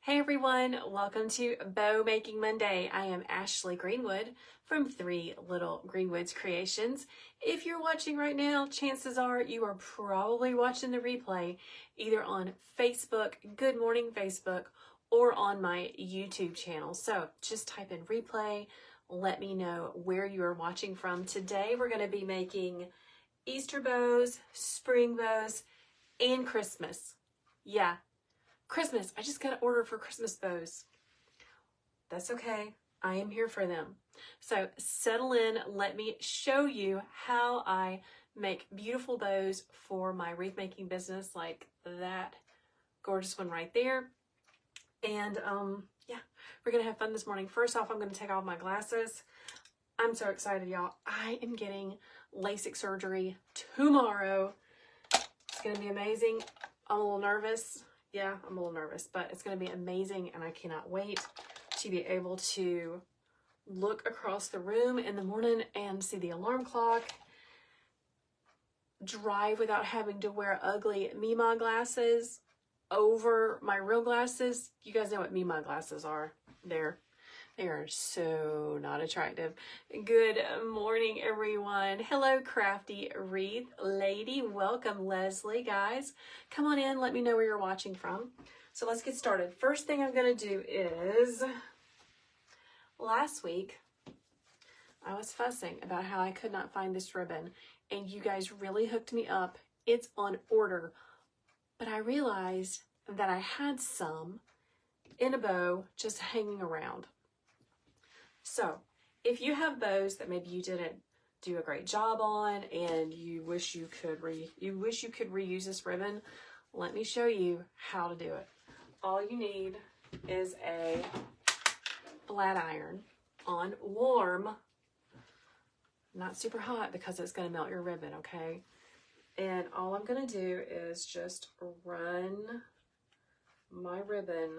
Hey everyone, welcome to Bow Making Monday. I am Ashley Greenwood from Little Greenwoods Creations. If you're watching right now, chances are you are probably watching the replay either on Facebook, Good Morning Facebook, or on my YouTube channel. So just type in replay, let me know where you are watching from. Today we're going to be making Easter bows, spring bows, and Christmas. Yeah. Christmas. I just got an order for Christmas bows. That's okay. I am here for them. So settle in. Let me show you how I make beautiful bows for my wreath making business, like that gorgeous one right there. And yeah, we're going to have fun this morning. First off, I'm going to take off my glasses. I'm so excited, y'all. I am getting LASIK surgery tomorrow. It's going to be amazing. I'm a little nervous. Yeah, I'm a little nervous, but it's going to be amazing, and I cannot wait to be able to look across the room in the morning and see the alarm clock, drive without having to wear ugly Mima glasses over my real glasses. You guys know what Mima glasses are. They are so not attractive. Good morning, everyone. Hello, crafty wreath lady. Welcome, Leslie, guys. Come on in. Let me know where you're watching from. So let's get started. First thing I'm going to do is, last week, I was fussing about how I could not find this ribbon, and you guys really hooked me up. It's on order, but I realized that I had some in a bow just hanging around. So if you have bows that maybe you didn't do a great job on and you wish you could reuse this ribbon, let me show you how to do it. All you need is a flat iron on warm, not super hot because it's going to melt your ribbon, okay? And all I'm going to do is just run my ribbon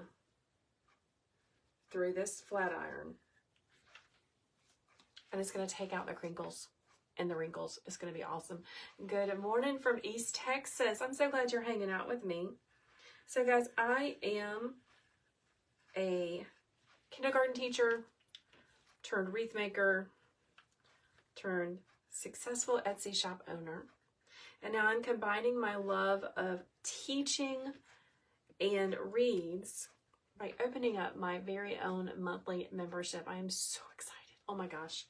through this flat iron. And it's going to take out the crinkles and the wrinkles. It's going to be awesome. Good morning from East Texas. I'm so glad you're hanging out with me. So guys, I am a kindergarten teacher turned wreath maker turned successful Etsy shop owner. And now I'm combining my love of teaching and reads by opening up my very own monthly membership. I am so excited. Oh my gosh.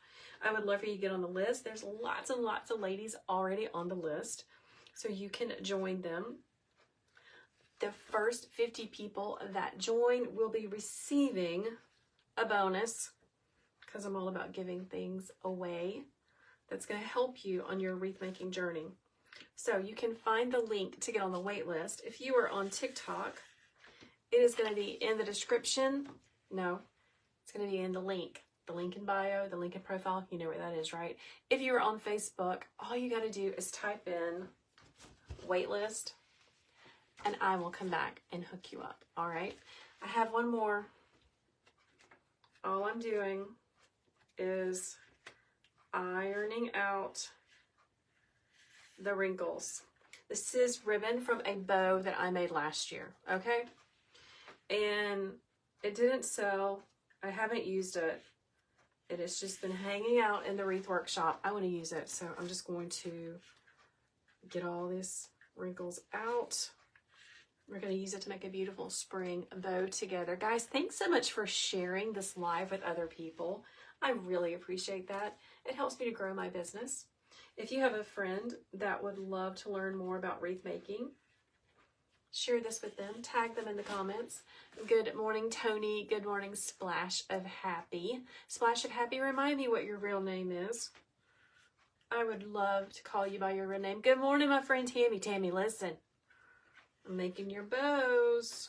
I would love for you to get on the list. There's lots and lots of ladies already on the list, so you can join them. The first 50 people that join will be receiving a bonus, because I'm all about giving things away that's going to help you on your wreath making journey. So you can find the link to get on the wait list. If you are on TikTok, it is going to be in the description. No, it's going to be in the link. The link in bio, the link in profile, you know where that is, right? If you're on Facebook, all you got to do is type in waitlist, and I will come back and hook you up, all right? I have one more. All I'm doing is ironing out the wrinkles. This is ribbon from a bow that I made last year, okay? And it didn't sell. I haven't used it. It has just been hanging out in the wreath workshop. I want to use it, so I'm just going to get all these wrinkles out. We're going to use it to make a beautiful spring bow together. Guys, thanks so much for sharing this live with other people. I really appreciate that. It helps me to grow my business. If you have a friend that would love to learn more about wreath making, share this with them. Tag them in the comments. Good morning, Tony. Good morning, Splash of Happy. Splash of Happy, remind me what your real name is. I would love to call you by your real name. Good morning, my friend Tammy. Tammy, listen. I'm making your bows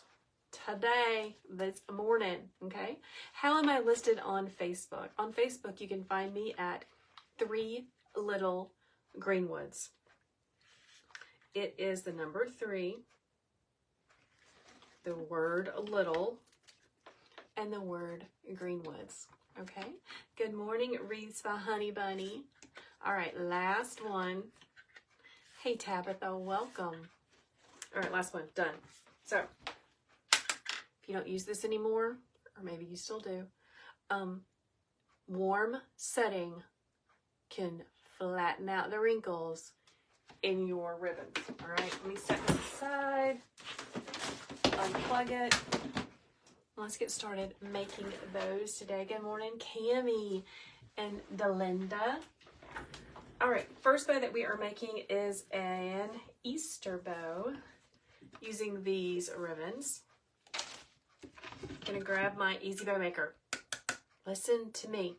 today, this morning, okay? How am I listed on Facebook? On Facebook, you can find me at Little Greenwoods. It is the number 3. The word little, and the word Greenwoods, okay? Good morning, Wreaths by Honey Bunny. All right, last one. Hey, Tabitha, welcome. All right, last one, done. So, if if you don't use this anymore, or maybe you still do, warm setting can flatten out the wrinkles in your ribbons. All right, let me set this aside, unplug it. Let's get started making those today. Good morning, Cammie and Delinda. All right, first bow that we are making is an Easter bow using these ribbons. I'm gonna grab my Easy Bow Maker. Listen to me.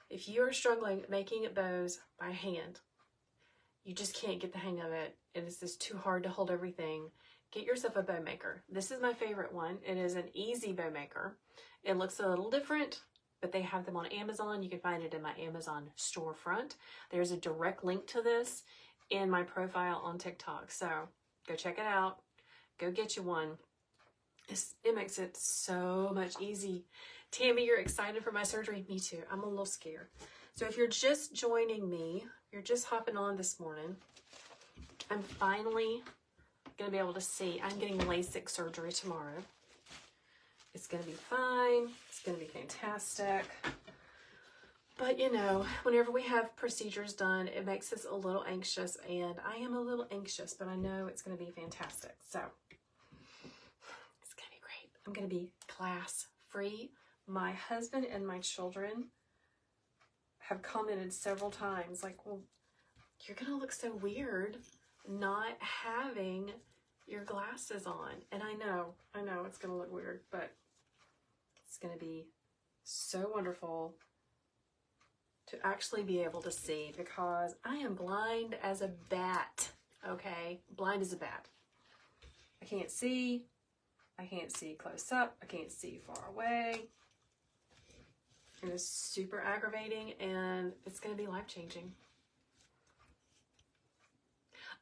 If you are struggling making bows by hand, you just can't get the hang of it, and it's just too hard to hold everything, get yourself a bow maker. This is my favorite one. It is an Easy Bow Maker. It looks a little different, but they have them on Amazon. You can find it in my Amazon storefront. There's a direct link to this in my profile on TikTok. So go check it out. Go get you one. It makes it so much easy. Tammy, you're excited for my surgery? Me too. I'm a little scared. So if you're just joining me, you're just hopping on this morning, I'm finally going to be able to see. I'm getting LASIK surgery tomorrow. It's going to be fine. It's going to be fantastic. But, you know, whenever we have procedures done, it makes us a little anxious, and I am a little anxious, but I know it's going to be fantastic. So it's going to be great. I'm going to be class-free. My husband and my children have commented several times, like, well, you're going to look so weird not having your glasses on. And I know it's going to look weird, but it's going to be so wonderful to actually be able to see, because I am blind as a bat, okay? Blind as a bat. I can't see. I can't see close up. I can't see far away. It is super aggravating, and it's going to be life-changing.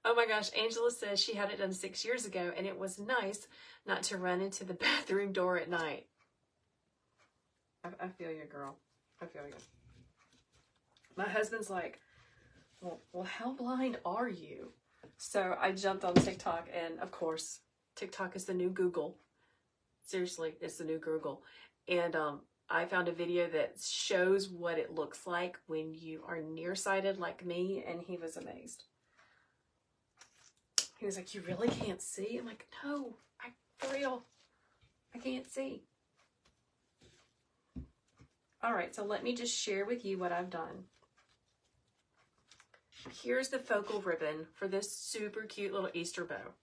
Oh my gosh, Angela says she had it done 6 years ago, and it was nice not to run into the bathroom door at night. I feel you, girl. I feel you. My husband's like, well, how blind are you? So I jumped on TikTok, and of course, TikTok is the new Google. Seriously, it's the new Google. And I found a video that shows what it looks like when you are nearsighted like me, and he was amazed. He was like, you really can't see? I'm like, no, for real, I can't see. All right, so let me just share with you what I've done. Here's the focal ribbon for this super cute little Easter bow.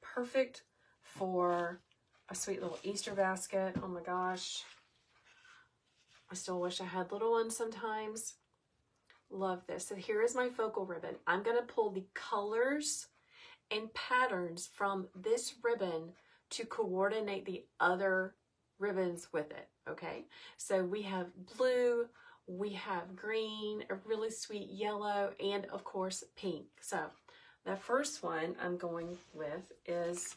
Perfect for a sweet little Easter basket. Oh my gosh. I still wish I had little ones sometimes. Love this. So here is my focal ribbon. I'm going to pull the colors and patterns from this ribbon to coordinate the other ribbons with it, okay? So we have blue, we have green, a really sweet yellow, and of course pink. So the first one I'm going with is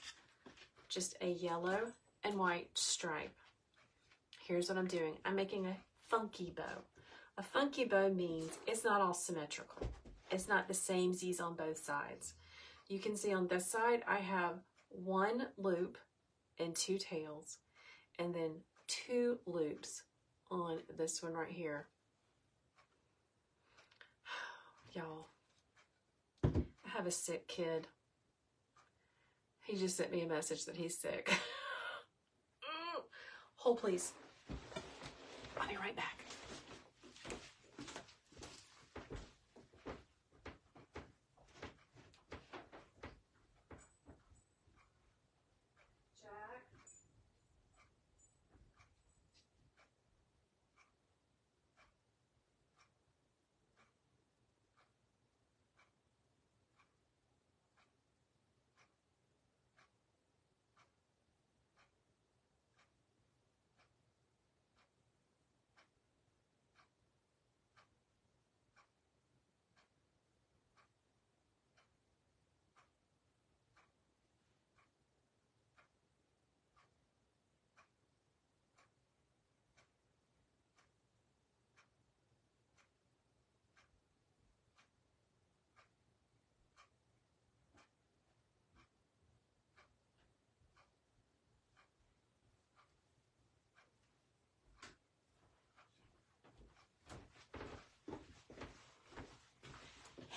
just a yellow and white stripe. Here's what I'm doing. I'm making a funky bow. A funky bow means it's not all symmetrical. It's not the same Z's on both sides. You can see on this side, I have one loop and two tails, and then two loops on this one right here. Y'all, I have a sick kid. He just sent me a message that he's sick. Hold, please. I'll be right back.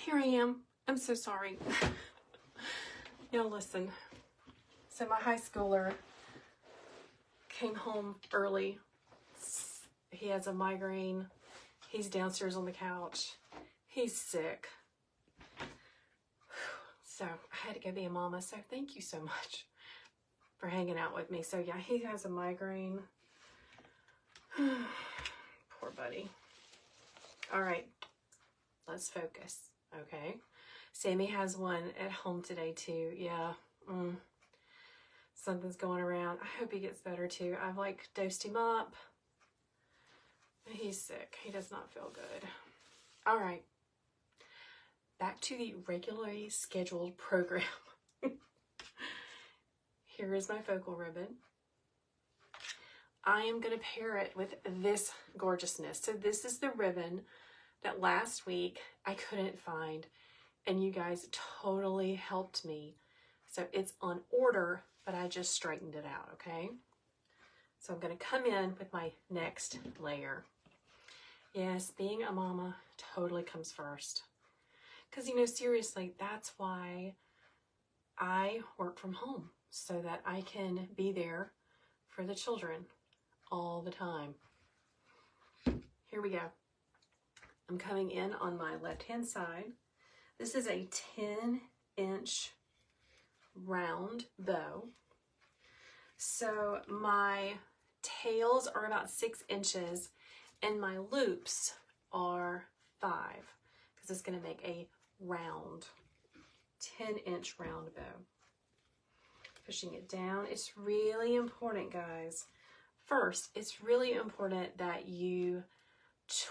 here I am. I'm so sorry. Y'all listen. So my high schooler came home early. He has a migraine. He's downstairs on the couch. He's sick. So I had to go be a mama. So thank you so much for hanging out with me. So yeah, he has a migraine. Poor buddy. All right, let's focus. Okay. Sammy has one at home today too. Yeah. Something's going around. I hope he gets better too. I've like dosed him up. He's sick. He does not feel good. All right. Back to the regularly scheduled program. Here is my focal ribbon. I am going to pair it with this gorgeousness. So this is the ribbon that last week I couldn't find, and you guys totally helped me. So it's on order, but I just straightened it out, okay? So I'm going to come in with my next layer. Yes, being a mama totally comes first. Because, you know, seriously, that's why I work from home, so that I can be there for the children all the time. Here we go. I'm coming in on my left-hand side. This is a 10-inch round bow. So my tails are about 6 inches and my loops are 5, because it's going to make a round 10-inch round bow. Pushing it down. It's really important, guys. First, it's really important that you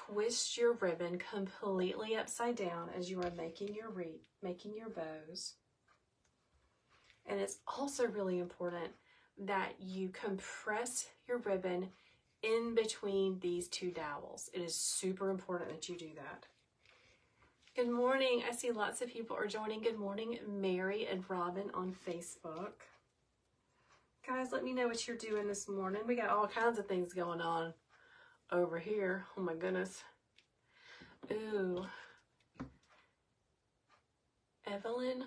twist your ribbon completely upside down as you are making your bows. And it's also really important that you compress your ribbon in between these two dowels. It is super important that you do that. Good morning. I see lots of people are joining. Good morning, Mary and Robin on Facebook. Guys, let me know what you're doing this morning. We got all kinds of things going on over here. Oh my goodness. Ooh. Evelyn.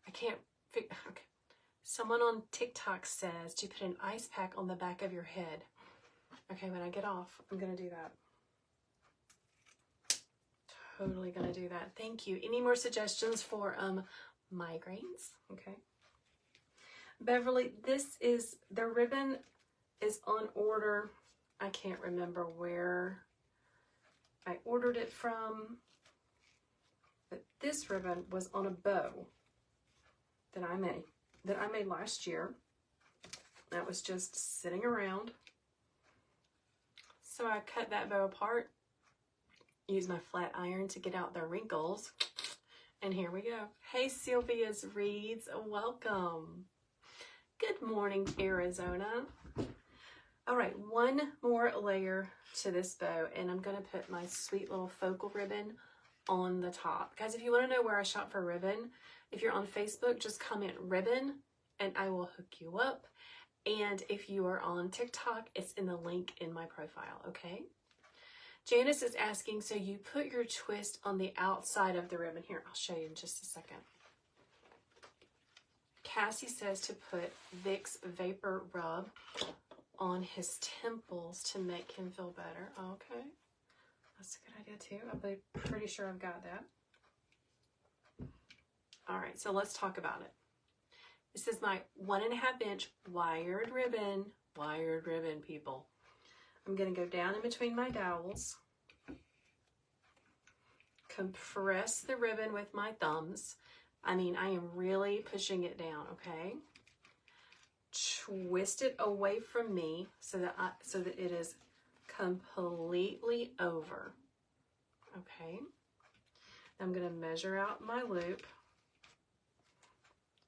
I can't figure. Okay. Someone on TikTok says to put an ice pack on the back of your head. Okay, when I get off, I'm going to do that. Totally going to do that. Thank you. Any more suggestions for migraines? Okay. Beverly, this is, the ribbon is on order. I can't remember where I ordered it from, but this ribbon was on a bow that I made last year. That was just sitting around. So I cut that bow apart, used my flat iron to get out the wrinkles, and here we go. Hey, Sylvia's Reads, welcome. Good morning, Arizona. All right, one more layer to this bow, and I'm gonna put my sweet little focal ribbon on the top. Guys, if you wanna know where I shop for ribbon, if you're on Facebook, just comment ribbon and I will hook you up. And if you are on TikTok, it's in the link in my profile, okay? Janice is asking, so you put your twist on the outside of the ribbon. Here, I'll show you in just a second. Cassie says to put Vicks Vapor Rub on his temples to make him feel better. Okay, that's a good idea too. I'm pretty sure I've got that. All right, so let's talk about it. This is my 1.5-inch wired ribbon. Wired ribbon, people. I'm gonna go down in between my dowels, compress the ribbon with my thumbs. I mean, I am really pushing it down, okay? Twist it away from me so that it is completely over, okay? I'm gonna measure out my loop.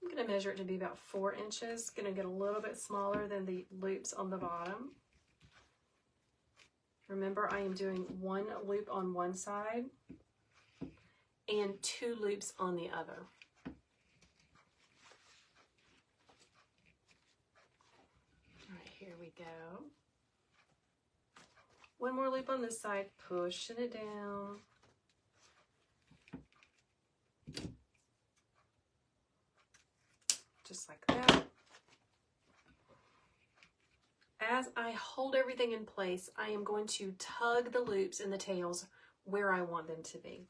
I'm gonna measure it to be about 4 inches. Gonna get a little bit smaller than the loops on the bottom. Remember, I am doing 1 loop on one side and 2 loops on the other. Here we go. 1 more loop on this side, pushing it down. as I hold everything in place, I am going to tug the loops and the tails where I want them to be.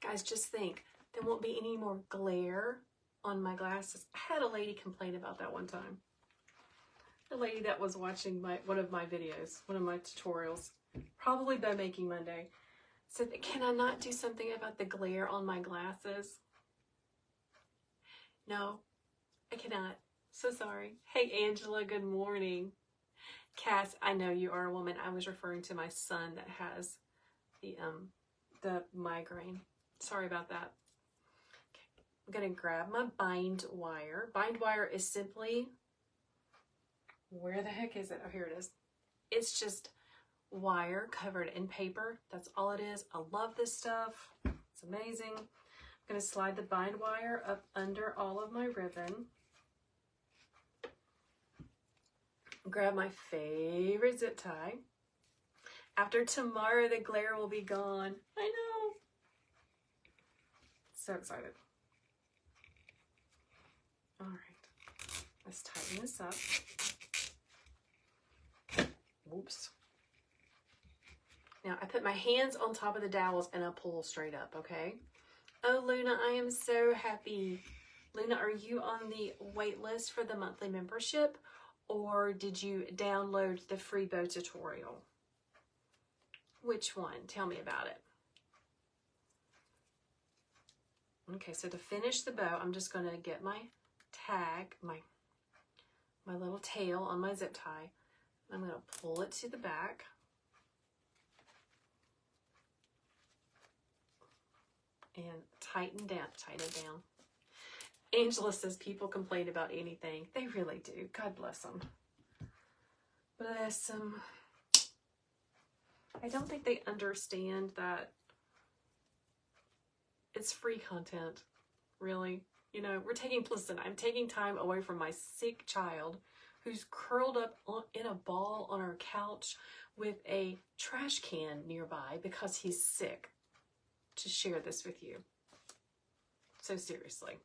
Guys, just think, there won't be any more glare on my glasses. I had a lady complain about that one time. A lady that was watching one of my videos, one of my tutorials, probably Bow Making Monday, said, can I not do something about the glare on my glasses? No, I cannot. So sorry. Hey, Angela, good morning. Cass, I know you are a woman. I was referring to my son that has the migraine. Sorry about that. Okay. I'm going to grab my bind wire. Bind wire is simply, where the heck is it? Oh, here it is. It's just wire covered in paper. That's all it is. I love this stuff. It's amazing. I'm going to slide the bind wire up under all of my ribbon. Grab my favorite zip tie. After tomorrow, the glare will be gone. I know. So excited. All right. Let's tighten this up. Whoops. Now, I put my hands on top of the dowels and I pull straight up, okay? Oh, Luna, I am so happy. Luna, are you on the wait list for the monthly membership, or did you download the free bow tutorial? Which one? Tell me about it. Okay, so to finish the bow, I'm just going to get my tag, my little tail on my zip tie. I'm going to pull it to the back. And tighten it down. Angela says people complain about anything. They really do. God bless them. Bless them. I don't think they understand that it's free content, really. You know, I'm taking time away from my sick child who's curled up in a ball on our couch with a trash can nearby because he's sick, to share this with you. So seriously,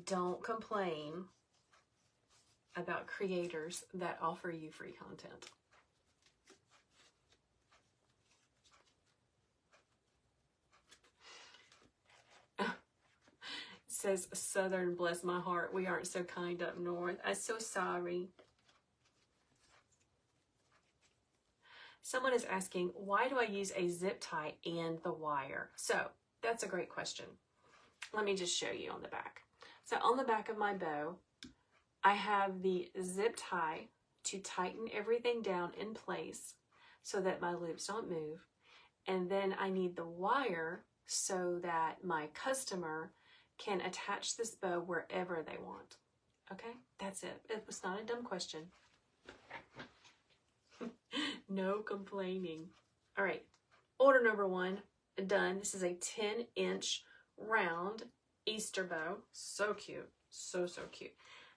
don't complain about creators that offer you free content. Says Southern, bless my heart. We aren't so kind up north. I'm so sorry. Someone is asking, why do I use a zip tie and the wire? So that's a great question. Let me just show you on the back. So on the back of my bow, I have the zip tie to tighten everything down in place so that my loops don't move. And then I need the wire so that my customer can attach this bow wherever they want. Okay, that's it. It was not a dumb question. No complaining. All right, order number 1 done. This is a 10-inch round Easter bow. So cute. So cute.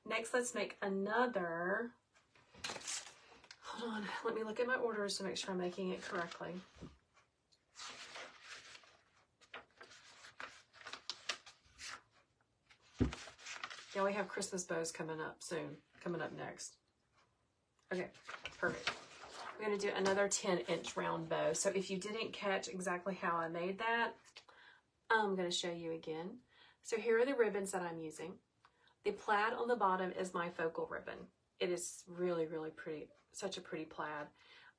Next, let's make another. Hold on. Let me look at my orders to make sure I'm making it correctly. Yeah, we have Christmas bows coming up soon. Coming up next. Okay, perfect. We're going to do another 10-inch round bow. So if you didn't catch exactly how I made that, I'm going to show you again. So here are the ribbons that I'm using. The plaid on the bottom is my focal ribbon. It is really, really pretty. Such a pretty plaid.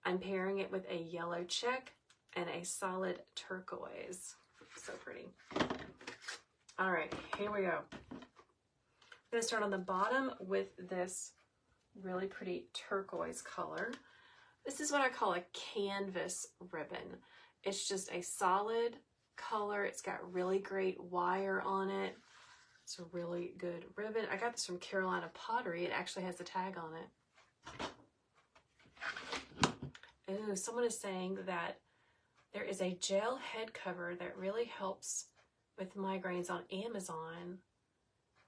I'm pairing it with a yellow check and a solid turquoise. So pretty. All right, here we go. I'm going to start on the bottom with this really pretty turquoise color. This is what I call a canvas ribbon. It's just a solid color. It's got really great wire on it. It's a really good ribbon. I got this from Carolina Pottery. It actually has a tag on it. Ooh, someone is saying that there is a gel head cover that really helps with migraines on Amazon.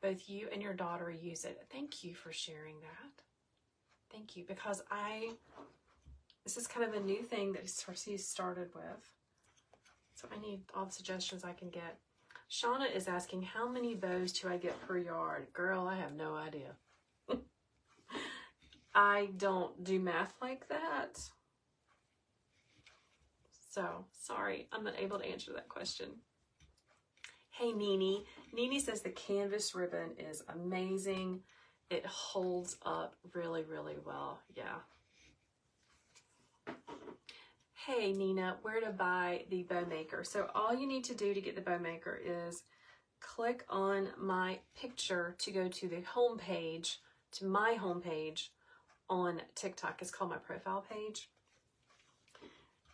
Both you and your daughter use it. Thank you for sharing that. Thank you, because this is kind of a new thing that he started with. So I need all the suggestions I can get. Shauna is asking, how many bows do I get per yard? Girl, I have no idea. I don't do math like that. So, sorry, I'm not able to answer that question. Hey, Nene. Nene says the canvas ribbon is amazing. It holds up really, really well. Yeah. Hey, Nina, where to buy the bow maker? So all you need to do to get the bow maker is click on my picture to go to the home page, to my home page on TikTok. It's called my profile page.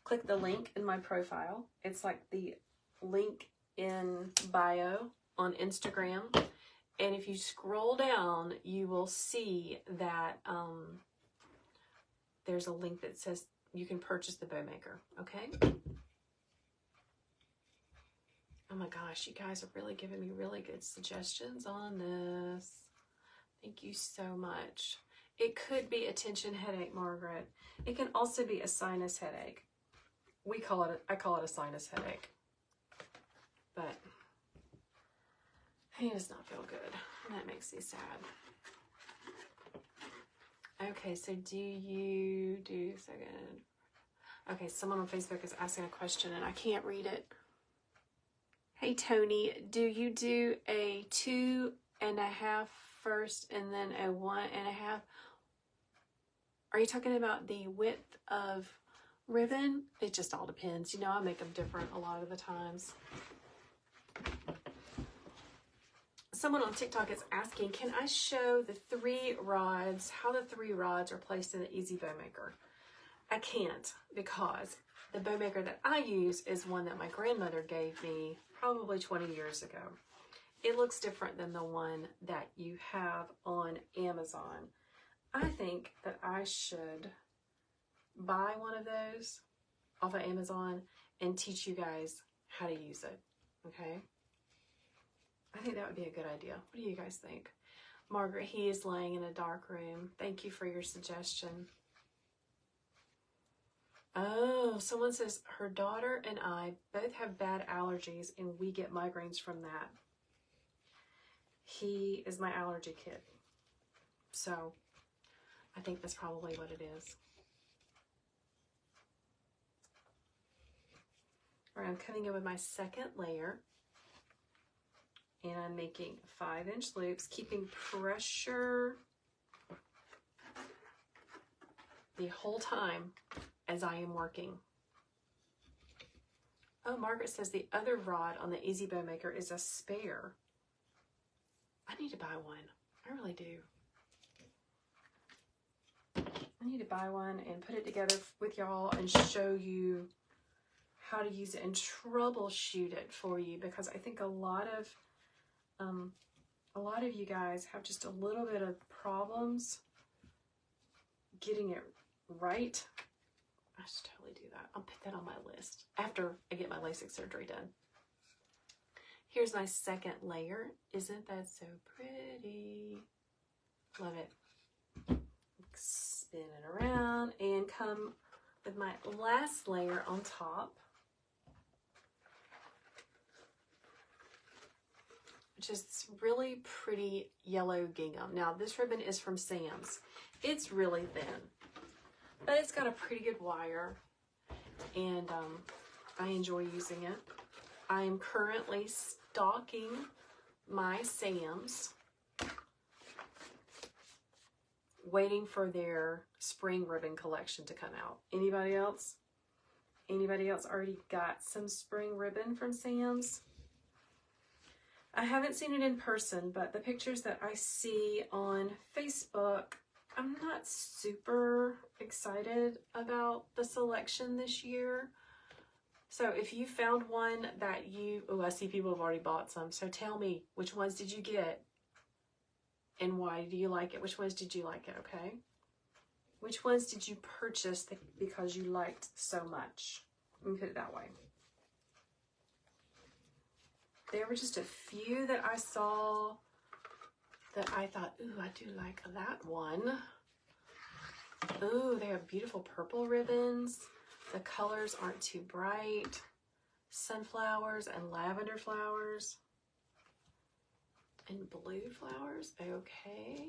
Click the link in my profile. It's like the link in bio on Instagram. And if you scroll down, you will see that there's a link that says you can purchase the bow maker, okay? Oh my gosh, you guys are really giving me really good suggestions on this. Thank you so much. It could be a tension headache, Margaret. It can also be a sinus headache. I call it a sinus headache. But he does not feel good. And that makes me sad. Okay, so do you do second? Okay, someone on Facebook is asking a question and I can't read it. Hey, Tony, do you do a 2.5 first and then a 1.5? Are you talking about the width of ribbon? It just all depends. You know, I make them different a lot of the times. Someone on TikTok is asking, can I show the 3 rods, how the 3 rods are placed in the Easy Bow Maker? I can't, because the bow maker that I use is one that my grandmother gave me probably 20 years ago. It looks different than the one that you have on Amazon. I think that I should buy one of those off of Amazon and teach you guys how to use it, okay? I think that would be a good idea. What do you guys think? Margaret, he is laying in a dark room. Thank you for your suggestion. Oh, someone says her daughter and I both have bad allergies and we get migraines from that. He is my allergy kid. So I think that's probably what it is. All right, I'm coming in with my second layer. And I'm making 5-inch loops, keeping pressure the whole time as I am working. Oh, Margaret says the other rod on the Easy Bow Maker is a spare. I need to buy one. I really do. I need to buy one and put it together with y'all and show you how to use it and troubleshoot it for you, because I think a lot of you guys have just a little bit of problems getting it right. I should totally do that. I'll put that on my list after I get my LASIK surgery done. Here's my second layer. Isn't that so pretty? Love it. Spin it around and come with my last layer on top, which is this really pretty yellow gingham. Now, this ribbon is from Sam's. It's really thin, but it's got a pretty good wire, and I enjoy using it. I am currently stocking my Sam's, waiting for their spring ribbon collection to come out. Anybody else? Anybody else already got some spring ribbon from Sam's? I haven't seen it in person, but the pictures that I see on Facebook, I'm not super excited about the selection this year. So if you found one that I see people have already bought some. So tell me, which ones did you get? And why do you like it? Which ones did you like it, okay? Which ones did you purchase because you liked so much? Let me put it that way. There were just a few that I saw that I thought, ooh, I do like that one. Ooh, they have beautiful purple ribbons. The colors aren't too bright. Sunflowers and lavender flowers. And blue flowers, okay.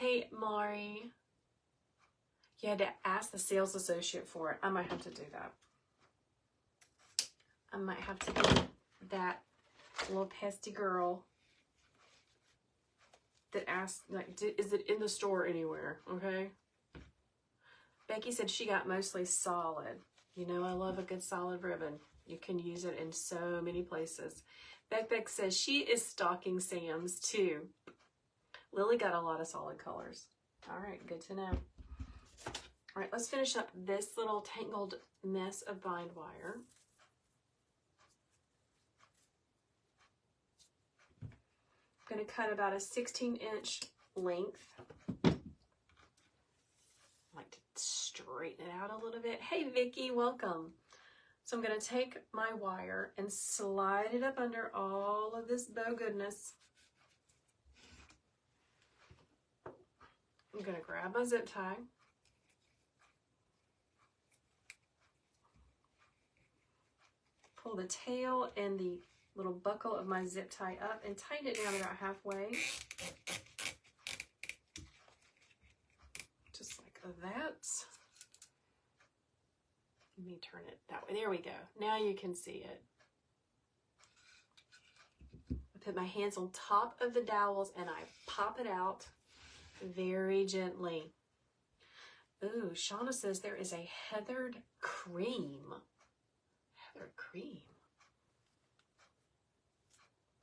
Hey, Mari. You had to ask the sales associate for it. I might have to do that. I might have to be that little pesty girl that asked, like, is it in the store anywhere? Okay. Becky said she got mostly solid. You know, I love a good solid ribbon. You can use it in so many places. Beck says she is stocking Sam's too. Lily got a lot of solid colors. All right, good to know. All right, let's finish up this little tangled mess of bind wire. I'm going to cut about a 16-inch length. I like to straighten it out a little bit. Hey, Vicki, welcome. So I'm going to take my wire and slide it up under all of this bow goodness. I'm going to grab my zip tie. Pull the tail and the little buckle of my zip tie up and tighten it down about halfway. Just like that. Let me turn it that way. There we go. Now you can see it. I put my hands on top of the dowels and I pop it out very gently. Ooh, Shauna says there is a heathered cream. Heathered cream.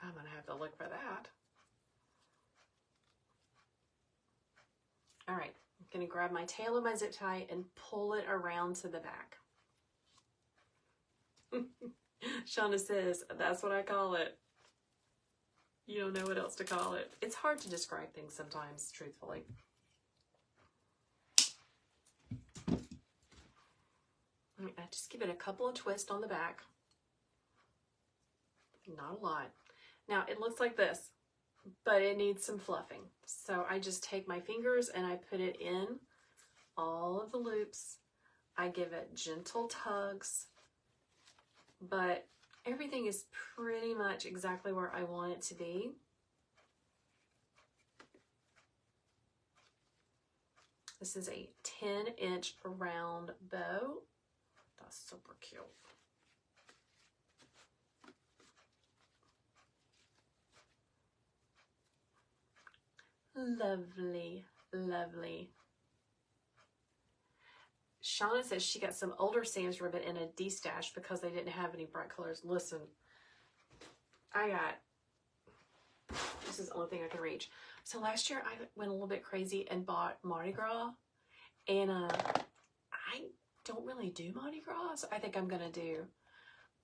I'm going to have to look for that. All right, I'm going to grab my tail of my zip tie and pull it around to the back. Shauna says, that's what I call it. You don't know what else to call it. It's hard to describe things sometimes, truthfully. I just give it a couple of twists on the back. Not a lot. Now, it looks like this, but it needs some fluffing. So I just take my fingers and I put it in all of the loops. I give it gentle tugs, but everything is pretty much exactly where I want it to be. This is a 10-inch round bow. That's super cute. Lovely, lovely. Shauna says she got some older Sam's ribbon in a D-stash because they didn't have any bright colors. Listen, this is the only thing I can reach. So last year I went a little bit crazy and bought Mardi Gras, and I don't really do Mardi Gras, so I think I'm gonna do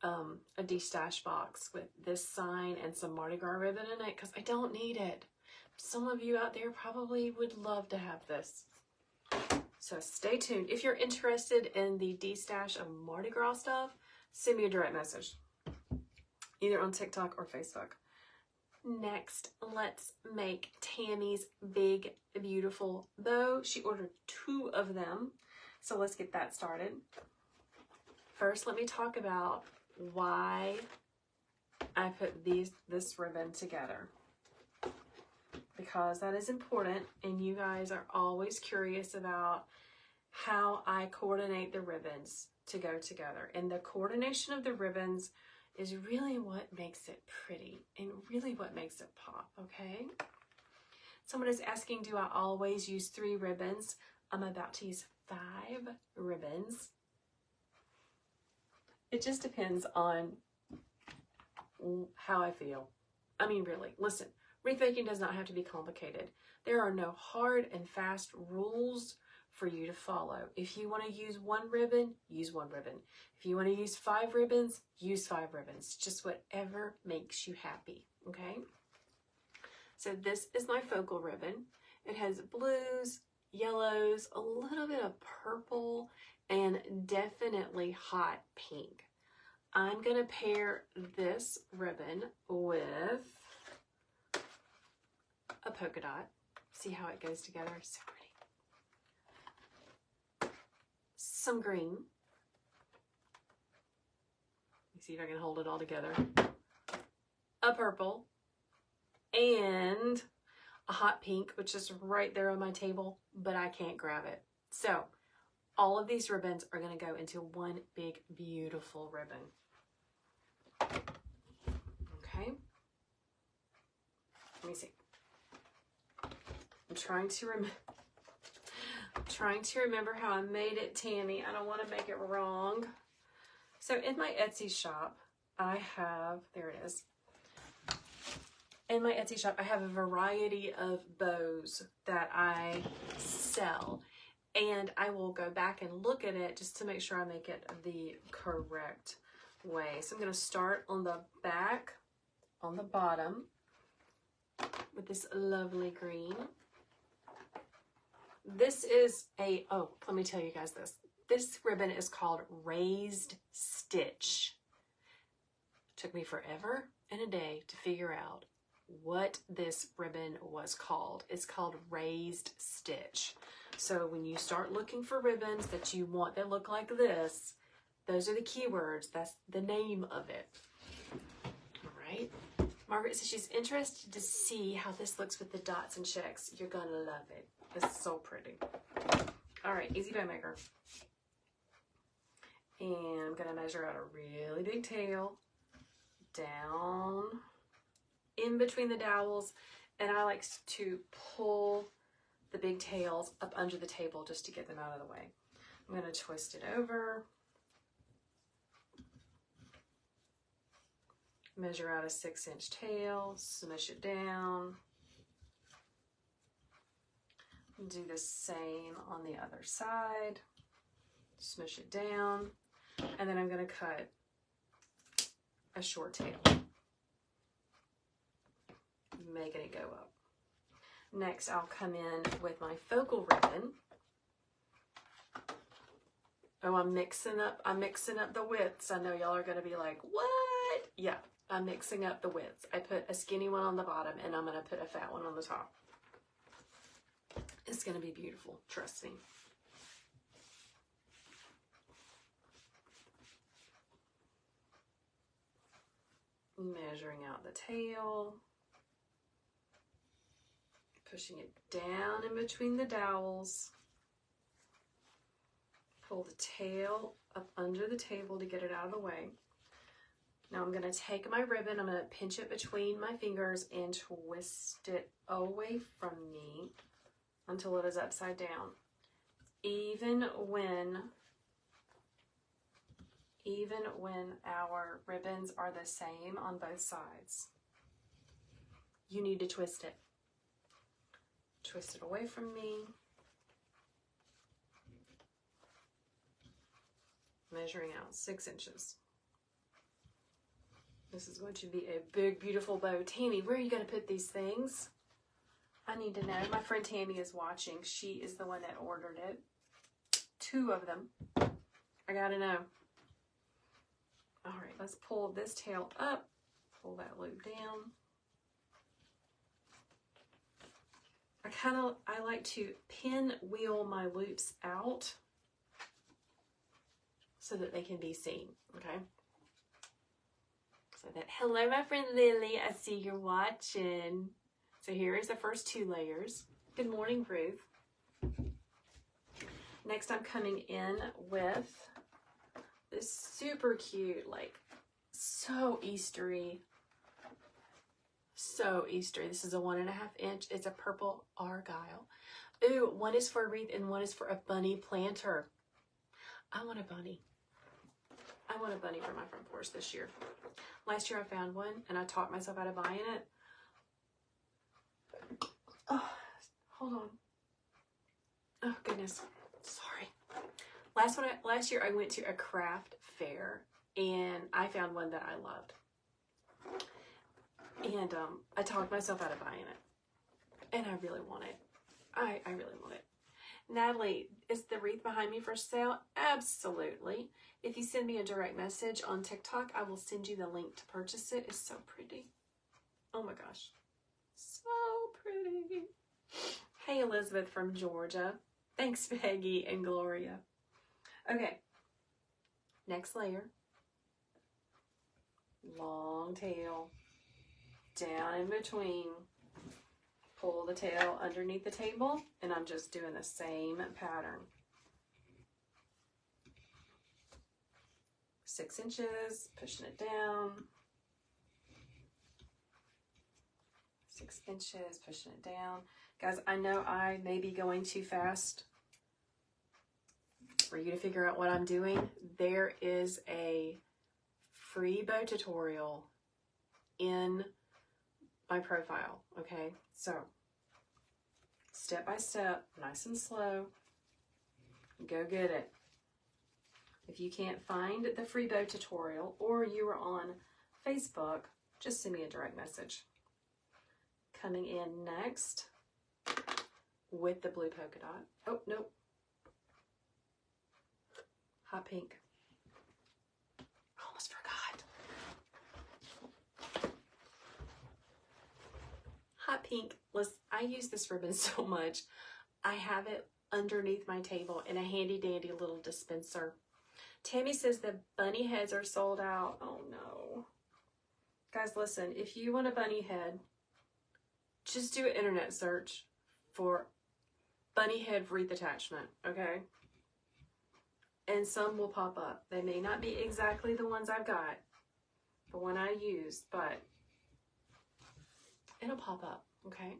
a D-stash box with this sign and some Mardi Gras ribbon in it because I don't need it. Some of you out there probably would love to have this. So stay tuned. If you're interested in the D-stash of Mardi Gras stuff, send me a direct message, either on TikTok or Facebook. Next, let's make Tammy's big, beautiful bow. She ordered 2 of them, so let's get that started. First, let me talk about why I put this ribbon together, because that is important, and you guys are always curious about how I coordinate the ribbons to go together. And the coordination of the ribbons is really what makes it pretty and really what makes it pop, okay? Someone is asking, do I always use 3 ribbons? I'm about to use 5 ribbons. It just depends on how I feel. I mean, really, listen. Wreath making does not have to be complicated. There are no hard and fast rules for you to follow. If you want to use 1 ribbon, use 1 ribbon. If you want to use 5 ribbons, use 5 ribbons. Just whatever makes you happy, okay? So this is my focal ribbon. It has blues, yellows, a little bit of purple, and definitely hot pink. I'm going to pair this ribbon with a polka dot. See how it goes together? So pretty. Some green. Let me see if I can hold it all together. A purple. And a hot pink, which is right there on my table, but I can't grab it. So all of these ribbons are going to go into one big, beautiful ribbon. Okay. Let me see. I'm trying to remember how I made it, Tammy. I don't want to make it wrong. So in my Etsy shop, I have, there it is. In my Etsy shop, I have a variety of bows that I sell. And I will go back and look at it just to make sure I make it the correct way. So I'm going to start on the back, on the bottom, with this lovely green. This is a, oh, let me tell you guys this. This ribbon is called Raised Stitch. Took me forever and a day to figure out what this ribbon was called. It's called Raised Stitch. So when you start looking for ribbons that you want that look like this, those are the keywords. That's the name of it. All right. Margaret says she's interested to see how this looks with the dots and checks. You're going to love it. It's so pretty. All right, easy bow maker. And I'm going to measure out a really big tail down in between the dowels. And I like to pull the big tails up under the table just to get them out of the way. I'm going to twist it over. Measure out a 6-inch tail, smush it down. Do the same on the other side. Smush it down. And then I'm going to cut a short tail, making it go up. Next, I'll come in with my focal ribbon. Oh, I'm mixing up the widths. I know y'all are going to be like, what? Yeah, I'm mixing up the widths. I put a skinny one on the bottom and I'm going to put a fat one on the top. It's going to be beautiful, trust me. Measuring out the tail. Pushing it down in between the dowels. Pull the tail up under the table to get it out of the way. Now I'm going to take my ribbon, I'm going to pinch it between my fingers and twist it away from me until it is upside down. Even when our ribbons are the same on both sides, you need to twist it. Twist it away from me. Measuring out 6 inches. This is going to be a big, beautiful bow. Tammy, where are you going to put these things? I need to know. My friend Tammy is watching. She is the one that ordered it. 2 of them. I got to know. All right, let's pull this tail up. Pull that loop down. I like to pinwheel my loops out so that they can be seen, okay? So that, hello, my friend Lily, I see you're watching. So here is the first 2 layers. Good morning, Ruth. Next, I'm coming in with this super cute, like, so Eastery. So Eastery. This is a 1.5 inch. It's a purple argyle. Ooh, one is for a wreath and one is for a bunny planter. I want a bunny. I want a bunny for my front porch this year. Last year I found one and I talked myself out of buying it. Oh, hold on. Oh goodness, sorry. Last year I went to a craft fair and I found one that I loved. And I talked myself out of buying it. And I really want it. I really want it. Natalie, is the wreath behind me for sale? Absolutely. If you send me a direct message on TikTok, I will send you the link to purchase it. It's so pretty. Oh my gosh. So pretty. Hey, Elizabeth from Georgia. Thanks, Peggy and Gloria. Okay. Next layer. Long tail. Down in between. pull the tail underneath the table, and I'm just doing the same pattern. 6 inches, pushing it down. 6 inches, pushing it down. Guys, I know I may be going too fast for you to figure out what I'm doing. There is a free bow tutorial in my profile, okay? So, step by step, nice and slow, go get it. If you can't find the free bow tutorial or you are on Facebook, just send me a direct message. Coming in next with the blue polka dot. Oh, nope. Hot pink. Almost forgot. Hot pink. Listen, I use this ribbon so much. I have it underneath my table in a handy dandy little dispenser. Tammy says the bunny heads are sold out. Oh no. Guys, listen, if you want a bunny head, just do an internet search for bunny head wreath attachment, okay? And some will pop up. They may not be exactly the ones I've got, the one I used, but it'll pop up, okay?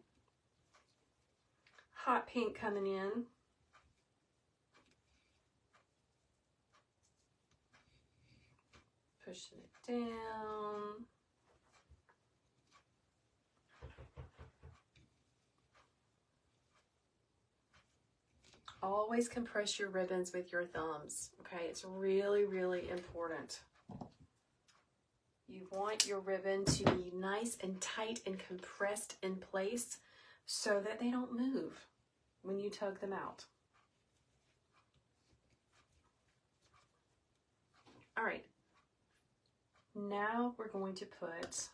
Hot pink coming in. Pushing it down. Always compress your ribbons with your thumbs, okay? It's really, really important. You want your ribbon to be nice and tight and compressed in place so that they don't move when you tug them out. All right. Now we're going to put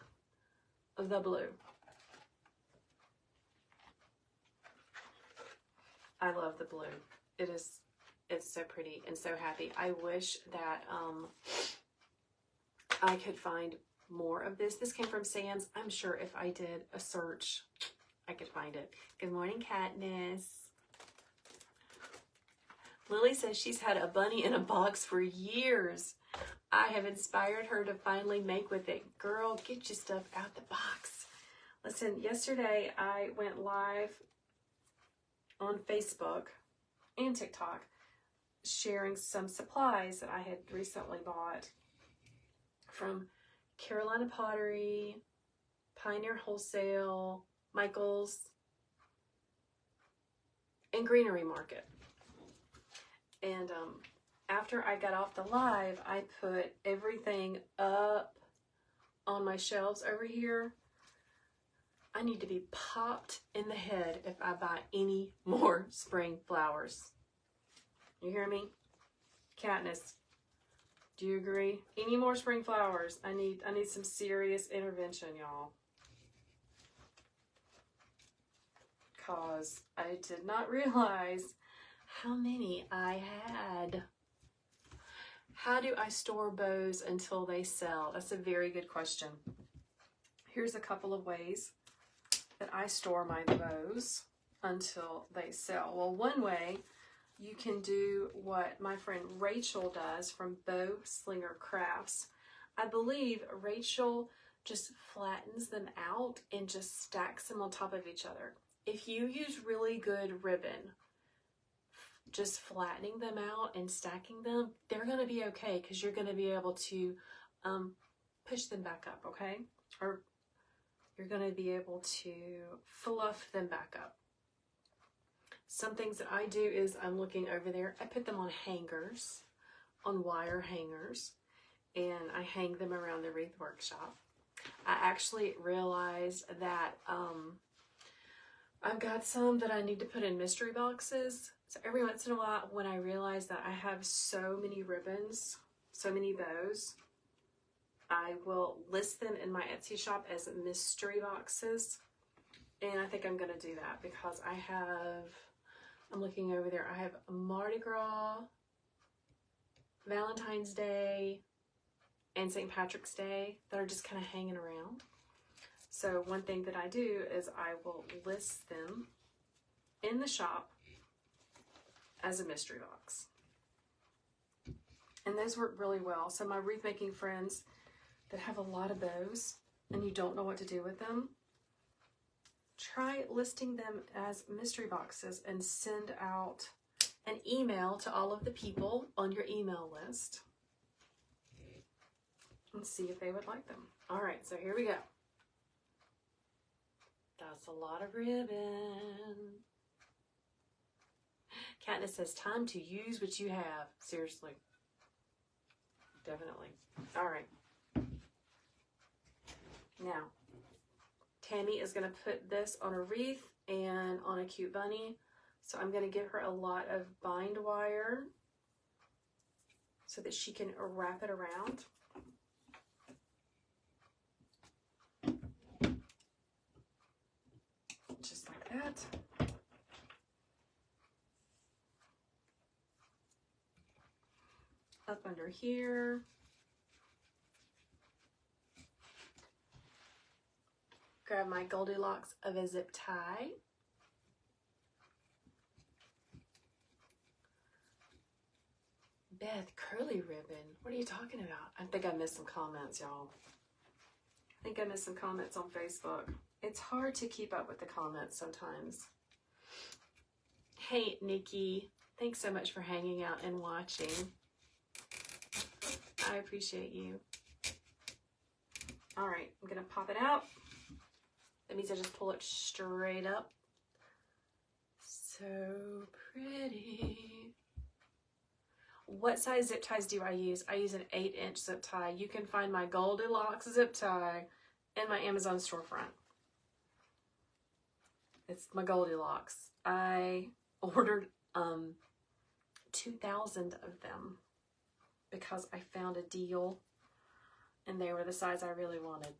the blue. I love the blue. It's so pretty and so happy. I wish that I could find more of this. This came from Sam's. I'm sure if I did a search, I could find it. Good morning, Katniss. Lily says she's had a bunny in a box for years. I have inspired her to finally make with it. Girl, get your stuff out the box. Listen, yesterday I went live on Facebook and TikTok sharing some supplies that I had recently bought from Carolina Pottery, Pioneer Wholesale, Michael's, and Greenery Market. And after I got off the live, I put everything up on my shelves over here. I need to be popped in the head if I buy any more spring flowers. You hear me? Katniss, do you agree? Any more spring flowers? I need some serious intervention, y'all. Cause I did not realize how many I had. How do I store bows until they sell? That's a very good question. Here's a couple of ways that I store my bows until they sell. Well, one way, you can do what my friend Rachel does from Bow Slinger Crafts. I believe Rachel just flattens them out and just stacks them on top of each other. If you use really good ribbon, just flattening them out and stacking them, they're going to be okay because you're going to be able to push them back up, okay? Or you're going to be able to fluff them back up. Some things that I do is I'm looking over there. I put them on hangers, on wire hangers, and I hang them around the Wreath Workshop. I actually realized that I've got some that I need to put in mystery boxes. So every once in a while, when I realize that I have so many ribbons, so many bows, I will list them in my Etsy shop as mystery boxes. And I think I'm going to do that because I'm looking over there, I have Mardi Gras, Valentine's Day, and St. Patrick's Day that are just kind of hanging around. So one thing that I do is I will list them in the shop as a mystery box. And those work really well. So my wreath making friends that have a lot of bows and you don't know what to do with them, try listing them as mystery boxes and send out an email to all of the people on your email list and see if they would like them. All right, so here we go. That's a lot of ribbon. Katniss says, time to use what you have. Seriously. Definitely. All right. Now, Tammy is going to put this on a wreath and on a cute bunny. So I'm going to give her a lot of bind wire so that she can wrap it around. Just like that. Up under here. Grab my Goldilocks of a zip tie. Beth, curly ribbon. What are you talking about? I think I missed some comments, y'all. I think I missed some comments on Facebook. It's hard to keep up with the comments sometimes. Hey, Nikki. Thanks so much for hanging out and watching. I appreciate you. All right, I'm going to pop it out. That means I just pull it straight up. So pretty. What size zip ties do I use? I use an 8-inch zip tie. You can find my Goldilocks zip tie in my Amazon storefront. It's my Goldilocks. I ordered 2,000 of them because I found a deal and they were the size I really wanted.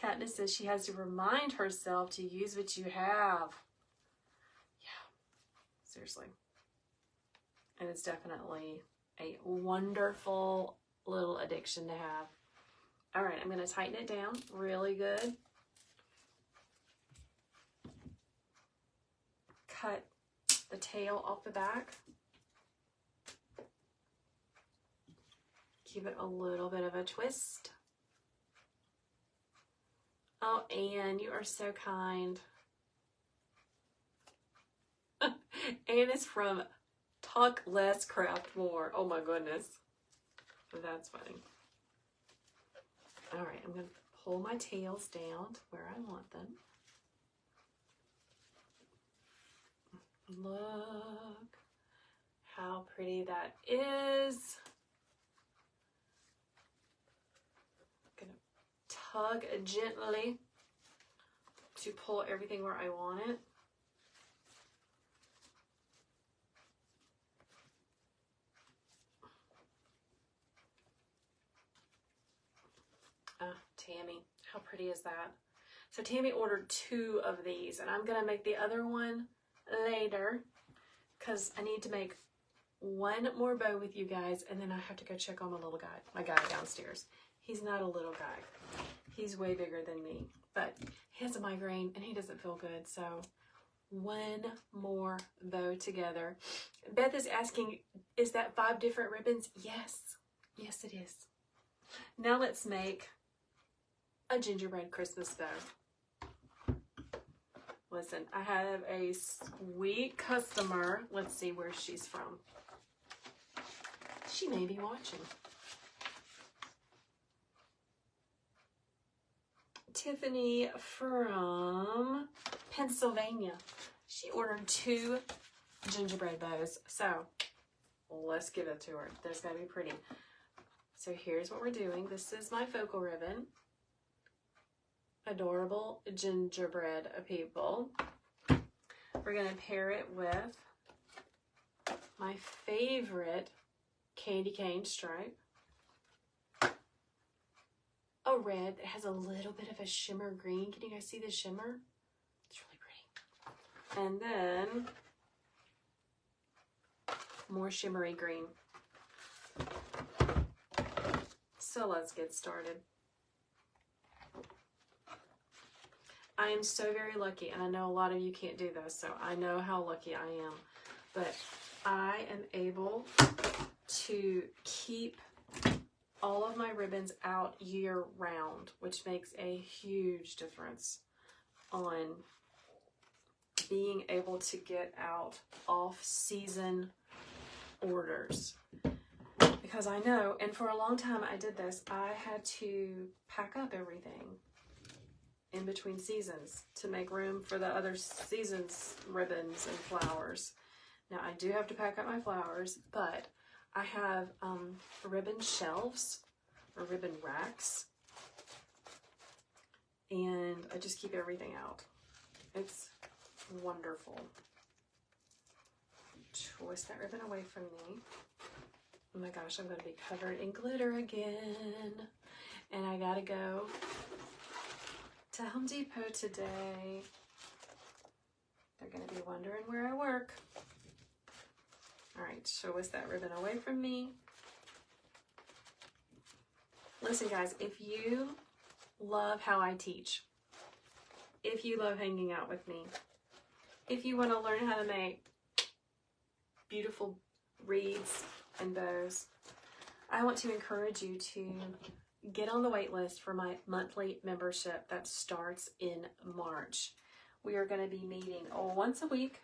Katniss says she has to remind herself to use what you have. Yeah, seriously. And it's definitely a wonderful little addiction to have. All right, I'm going to tighten it down really good. Cut the tail off the back. Give it a little bit of a twist. Oh, Anne, you are so kind. Anne is from Talk Less, Craft More. Oh my goodness. That's funny. All right, I'm going to pull my tails down to where I want them. Look how pretty that is. I'm going to tug gently to pull everything where I want it. Tammy, how pretty is that? So Tammy ordered 2 of these, and I'm going to make the other one later because I need to make one more bow with you guys, and then I have to go check on my guy downstairs. He's not a little guy. He's way bigger than me, but he has a migraine and he doesn't feel good. So one more bow together. Beth is asking, is that 5 different ribbons? Yes. Yes, it is. Now let's make a gingerbread Christmas bow. Listen, I have a sweet customer. Let's see where she's from. She may be watching. Tiffany from Pennsylvania. She ordered 2 gingerbread bows. So let's give it to her. There's gotta be pretty. So here's what we're doing. This is my focal ribbon. Adorable gingerbread people. We're going to pair it with my favorite candy cane stripe. A red that has a little bit of a shimmer green. Can you guys see the shimmer? It's really pretty. And then more shimmery green. So let's get started. I am so very lucky, and I know a lot of you can't do this, so I know how lucky I am. But I am able to keep all of my ribbons out year round, which makes a huge difference on being able to get out off-season orders. Because I know, and for a long time I did this, I had to pack up everything in between seasons to make room for the other seasons' ribbons and flowers. Now I do have to pack up my flowers, but I have ribbon shelves or ribbon racks, and I just keep everything out. It's wonderful. Twist that ribbon away from me. Oh my gosh, I'm going to be covered in glitter again. And I gotta go to Home Depot today. They're going to be wondering where I work. Alright, twist that ribbon away from me. Listen guys, if you love how I teach, if you love hanging out with me, if you want to learn how to make beautiful wreaths and bows, I want to encourage you to get on the wait list for my monthly membership that starts in March. We are going to be meeting once a week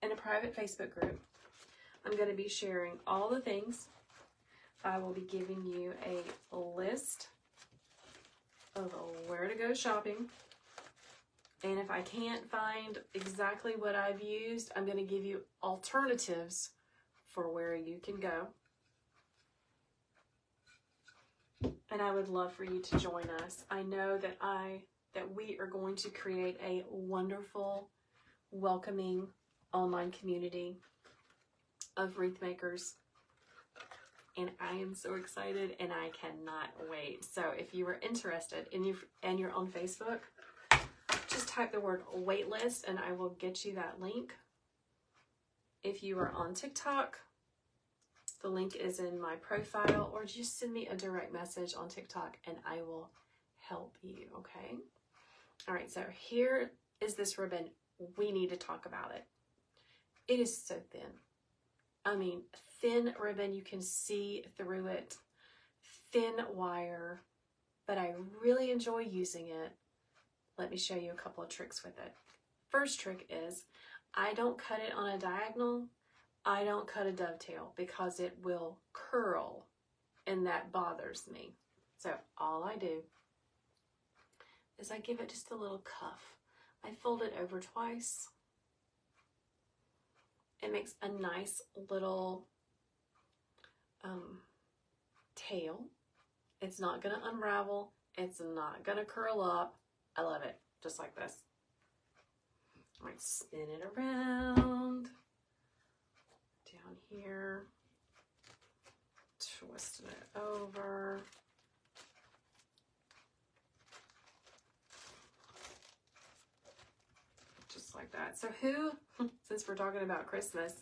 in a private Facebook group. I'm going to be sharing all the things. I will be giving you a list of where to go shopping. And if I can't find exactly what I've used, I'm going to give you alternatives for where you can go. And I would love for you to join us. I know that we are going to create a wonderful, welcoming online community of wreath makers. And I am so excited and I cannot wait. So if you are interested and you're on Facebook, just type the word waitlist and I will get you that link. If you are on TikTok, the link is in my profile, or just send me a direct message on TikTok and I will help you, okay? All right, so here is this ribbon. We need to talk about it. It is so thin. I mean, thin ribbon, you can see through it. Thin wire, but I really enjoy using it. Let me show you a couple of tricks with it. First trick is, I don't cut it on a diagonal. I don't cut a dovetail because it will curl and that bothers me. So all I do is I give it just a little cuff. I fold it over twice. It makes a nice little tail. It's not going to unravel. It's not going to curl up. I love it. Just like this. I might spin it around. Down here. Twisting it over. Just like that. So who, since we're talking about Christmas,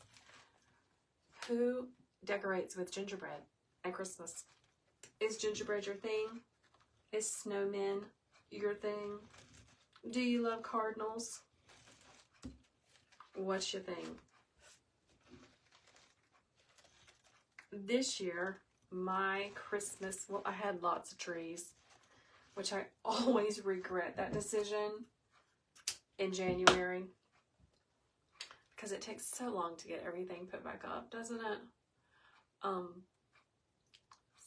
who decorates with gingerbread at Christmas? Is gingerbread your thing? Is snowmen your thing? Do you love cardinals? What's your thing? This year, my Christmas, well, I had lots of trees, which I always regret that decision in January because it takes so long to get everything put back up, doesn't it?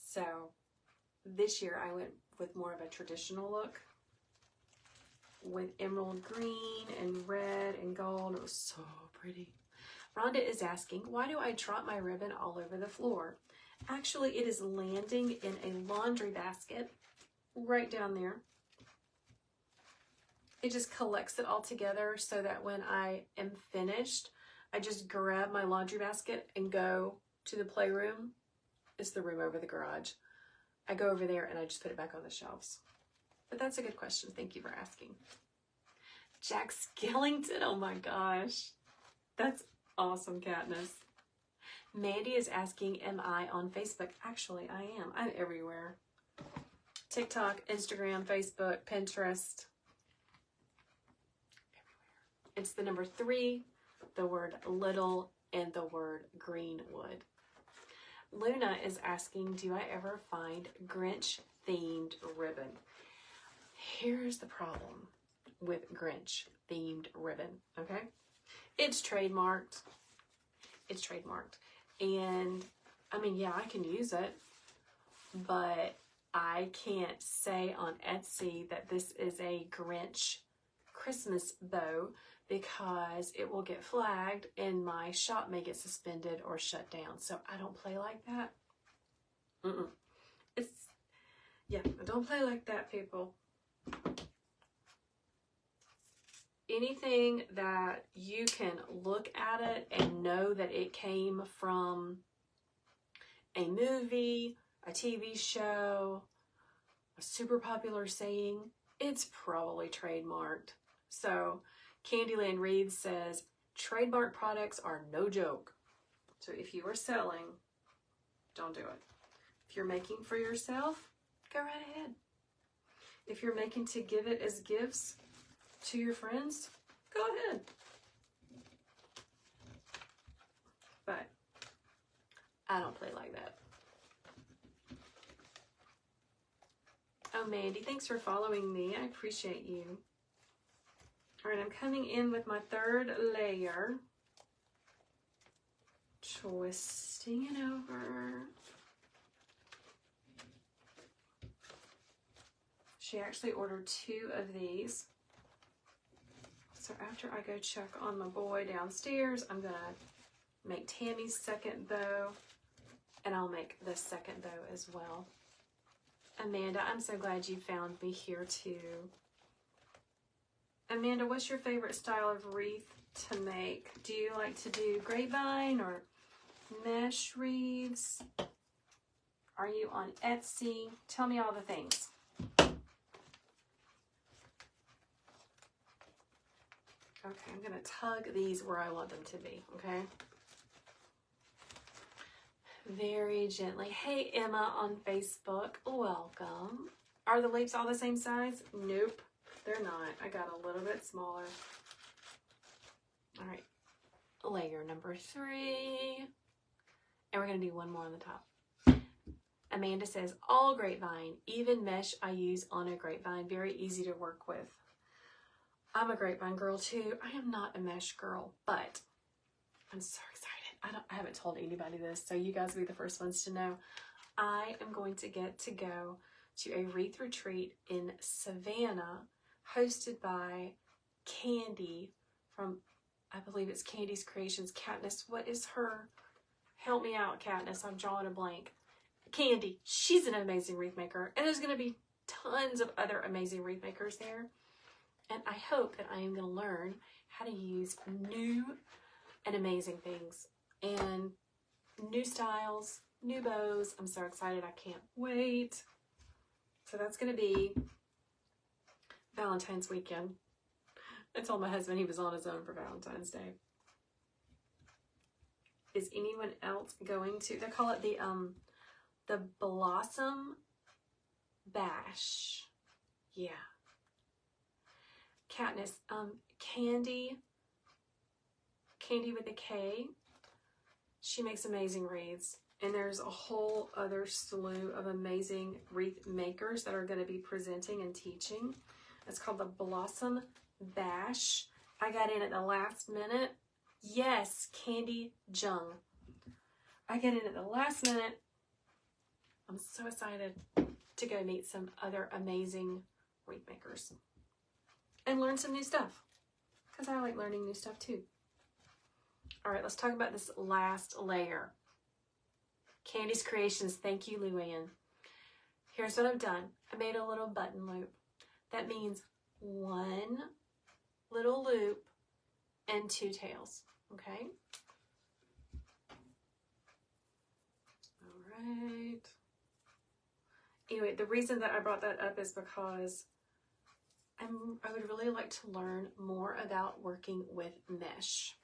So this year I went with more of a traditional look with emerald green and red and gold. It was so pretty. Rhonda is asking, why do I drop my ribbon all over the floor? Actually, it is landing in a laundry basket right down there. It just collects it all together so that when I am finished, I just grab my laundry basket and go to the playroom. It's the room over the garage. I go over there and I just put it back on the shelves. But that's a good question. Thank you for asking. Jack Skellington, oh my gosh. That's awesome, Katniss. Mandy is asking, am I on Facebook? Actually, I am. I'm everywhere. TikTok, Instagram, Facebook, Pinterest. It's the number 3, the word little, and the word Greenwood. Luna is asking, do I ever find Grinch themed ribbon? Here's the problem with Grinch themed ribbon, okay? It's trademarked. It's trademarked. And I mean, yeah, I can use it, but I can't say on Etsy that this is a Grinch Christmas bow because it will get flagged and my shop may get suspended or shut down. So I don't play like that. Yeah, I don't play like that, people. Anything that you can look at it and know that it came from a movie, a TV show, a super popular saying, it's probably trademarked. So Candyland Reed says, trademark products are no joke. So if you are selling, don't do it. If you're making for yourself, go right ahead. If you're making to give it as gifts to your friends, go ahead. But I don't play like that. Oh, Mandy, thanks for following me. I appreciate you. All right, I'm coming in with my 3rd layer. Twisting it over. She actually ordered 2 of these. So after I go check on my boy downstairs, I'm going to make Tammy's 2nd bow, and I'll make the 2nd bow as well. Amanda, I'm so glad you found me here too. Amanda, what's your favorite style of wreath to make? Do you like to do grapevine or mesh wreaths? Are you on Etsy? Tell me all the things. Okay, I'm going to tug these where I want them to be, okay? Very gently. Hey, Emma on Facebook. Welcome. Are the leaves all the same size? Nope, they're not. I got a little bit smaller. All right, layer number 3. And we're going to do one more on the top. Amanda says, all grapevine, even mesh I use on a grapevine. Very easy to work with. I'm a grapevine girl too. I am not a mesh girl, but I'm so excited. I haven't told anybody this, so you guys will be the first ones to know. I am going to get to go to a wreath retreat in Savannah, hosted by Candy from, I believe it's Candy's Creations. Katniss, what is her? Help me out, Katniss. I'm drawing a blank. Candy. She's an amazing wreath maker, and there's going to be tons of other amazing wreath makers there. And I hope that I am going to learn how to use new and amazing things and new styles, new bows. I'm so excited. I can't wait. So that's going to be Valentine's weekend. I told my husband he was on his own for Valentine's Day. Is anyone else going to, they call it the Blossom Bash. Yeah. Katniss, Candy with a K, she makes amazing wreaths, and there's a whole other slew of amazing wreath makers that are going to be presenting and teaching. It's called the Blossom Bash. I got in at the last minute. Yes, Candy Jung. I got in at the last minute. I'm so excited to go meet some other amazing wreath makers and learn some new stuff, because I like learning new stuff too. All right, let's talk about this last layer. Candy's Creations, thank you, Luann. Here's what I've done. I made a little button loop. That means 1 little loop and 2 tails, okay? All right. Anyway, the reason that I brought that up is because I would really like to learn more about working with mesh.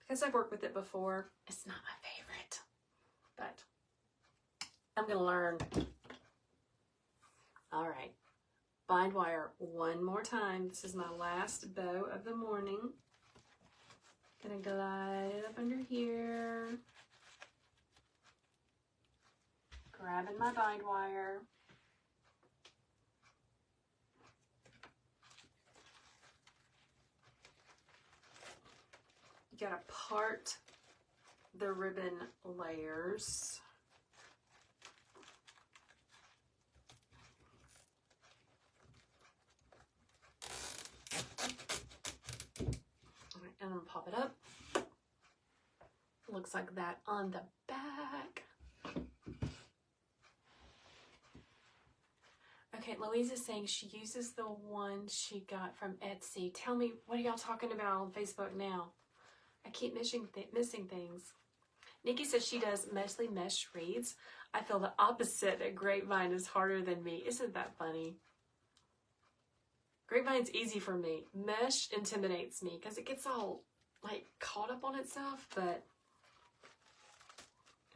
Because I've worked with it before, it's not my favorite, but I'm going to learn. All right. bind wire one more time. This is my last bow of the morning. Gonna glide it up under here. Grabbing my bind wire. You gotta part the ribbon layers. All right, and I'm gonna pop it up. Looks like that on the back. Okay, Louise is saying she uses the one she got from Etsy. Tell me, what are y'all talking about on Facebook now? I keep missing things. Nikki says she does mostly mesh reeds. I feel the opposite, that grapevine is harder than me. Isn't that funny? Grapevine's easy for me. Mesh intimidates me because it gets all like caught up on itself, but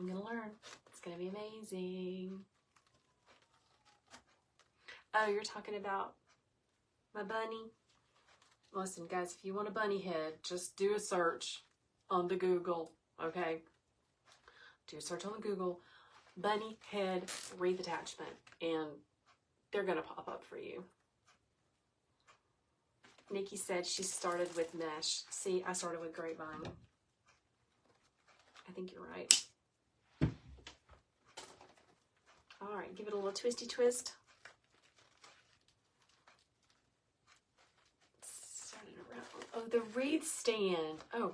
I'm gonna learn. It's gonna be amazing. Oh, you're talking about my bunny? Listen, guys, if you want a bunny head, just do a search on the Google, okay? Do a search on the Google, bunny head wreath attachment, and they're going to pop up for you. Nikki said she started with mesh. See, I started with grapevine. I think you're right. All right, give it a little twisty twist. Oh, the wreath stand. Oh,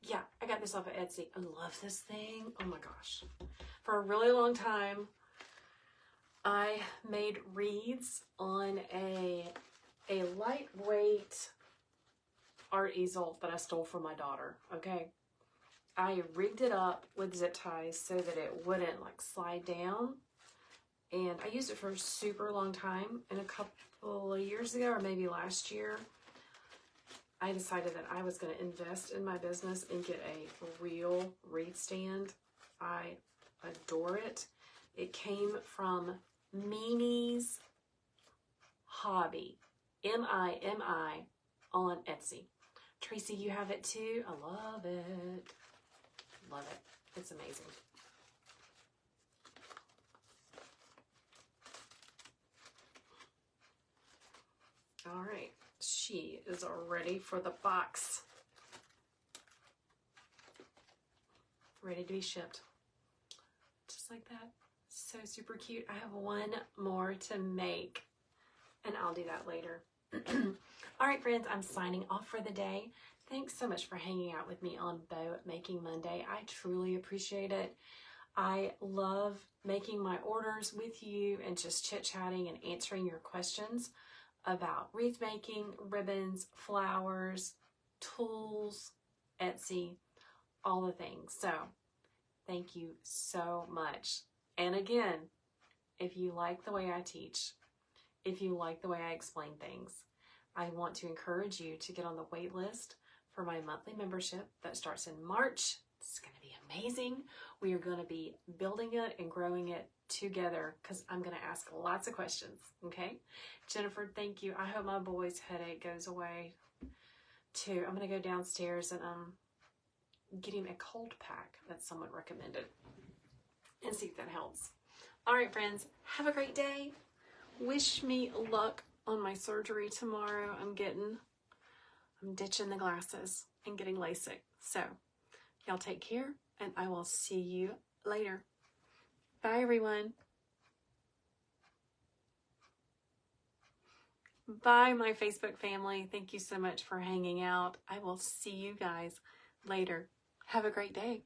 yeah, I got this off of Etsy. I love this thing. Oh my gosh. For a really long time, I made wreaths on a lightweight art easel that I stole from my daughter, okay? I rigged it up with zip ties so that it wouldn't like slide down. And I used it for a super long time. And a couple of years ago, or maybe last year, I decided that I was going to invest in my business and get a real wreath stand. I adore it. It came from Mimi's Hobby, M-I-M-I, on Etsy. Tracy, you have it too? I love it. Love it. It's amazing. All right. She is ready for the box. Ready to be shipped. Just like that. So super cute. I have one more to make, and I'll do that later. All right, friends, I'm signing off for the day. Thanks so much for hanging out with me on Bow Making Monday. I truly appreciate it. I love making my orders with you and just chit-chatting and answering your questions about wreath making, ribbons, flowers, tools, Etsy, all the things. So thank you so much. And again, if you like the way I teach, if you like the way I explain things, I want to encourage you to get on the wait list for my monthly membership that starts in March. It's going to be amazing. We are going to be building it and growing it together because I'm going to ask lots of questions, okay? Jennifer, thank you. I hope my boy's headache goes away too. I'm going to go downstairs and get him a cold pack that someone recommended and see if that helps. All right, friends, have a great day. Wish me luck on my surgery tomorrow. I'm ditching the glasses and getting LASIK. So y'all take care, and I will see you later. Bye, everyone. Bye, my Facebook family. Thank you so much for hanging out. I will see you guys later. Have a great day.